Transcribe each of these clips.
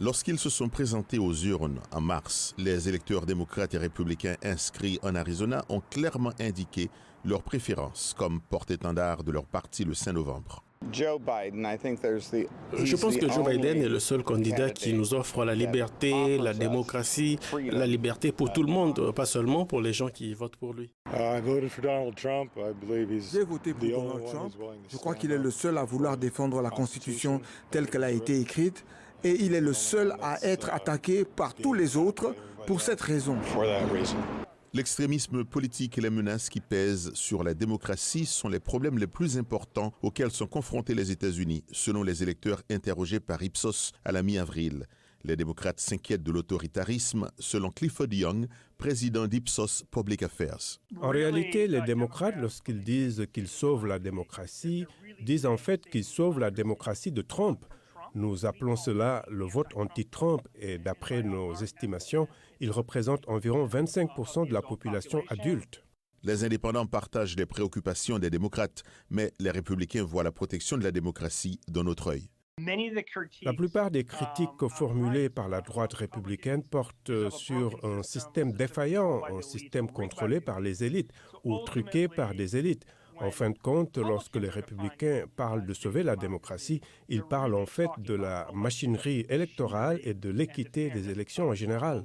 Lorsqu'ils se sont présentés aux urnes en mars, les électeurs démocrates et républicains inscrits en Arizona ont clairement indiqué leur préférence comme porte-étendard de leur parti le 5 novembre. Je pense que Joe Biden est le seul candidat qui nous offre la liberté, la démocratie, la liberté pour tout le monde, pas seulement pour les gens qui votent pour lui. J'ai voté pour Donald Trump. Je crois qu'il est le seul à vouloir défendre la Constitution telle qu'elle a été écrite et il est le seul à être attaqué par tous les autres pour cette raison. L'extrémisme politique et les menaces qui pèsent sur la démocratie sont les problèmes les plus importants auxquels sont confrontés les États-Unis, selon les électeurs interrogés par Ipsos à la mi-avril. Les démocrates s'inquiètent de l'autoritarisme, selon Clifford Young, président d'Ipsos Public Affairs. En réalité, les démocrates, lorsqu'ils disent qu'ils sauvent la démocratie, disent en fait qu'ils sauvent la démocratie de Trump. Nous appelons cela le vote anti-Trump et d'après nos estimations, il représente environ 25% de la population adulte. Les indépendants partagent les préoccupations des démocrates, mais les républicains voient la protection de la démocratie d'un autre œil. La plupart des critiques formulées par la droite républicaine portent sur un système défaillant, un système contrôlé par les élites ou truqué par des élites. En fin de compte, lorsque les républicains parlent de sauver la démocratie, ils parlent en fait de la machinerie électorale et de l'équité des élections en général.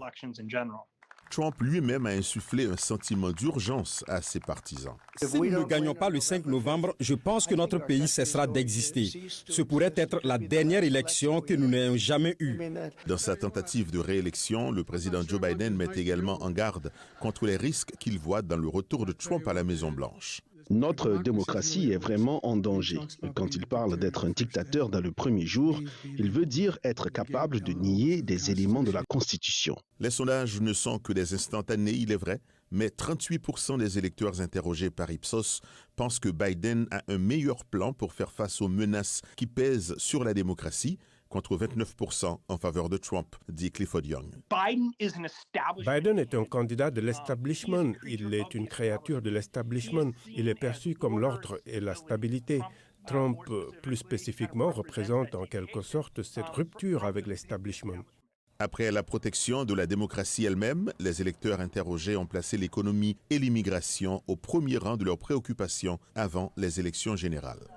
Trump lui-même a insufflé un sentiment d'urgence à ses partisans. Si nous ne gagnons pas le 5 novembre, je pense que notre pays cessera d'exister. Ce pourrait être la dernière élection que nous n'ayons jamais eue. Dans sa tentative de réélection, le président Joe Biden met également en garde contre les risques qu'il voit dans le retour de Trump à la Maison-Blanche. Notre démocratie est vraiment en danger. Quand il parle d'être un dictateur dans le premier jour, il veut dire être capable de nier des éléments de la Constitution. Les sondages ne sont que des instantanés, il est vrai, mais 38% des électeurs interrogés par Ipsos pensent que Biden a un meilleur plan pour faire face aux menaces qui pèsent sur la démocratie, contre 29% en faveur de Trump, dit Clifford Young. Biden est un candidat de l'establishment. Il est une créature de l'establishment. Il est perçu comme l'ordre et la stabilité. Trump, plus spécifiquement, représente en quelque sorte cette rupture avec l'establishment. Après la protection de la démocratie elle-même, les électeurs interrogés ont placé l'économie et l'immigration au premier rang de leurs préoccupations avant les élections générales.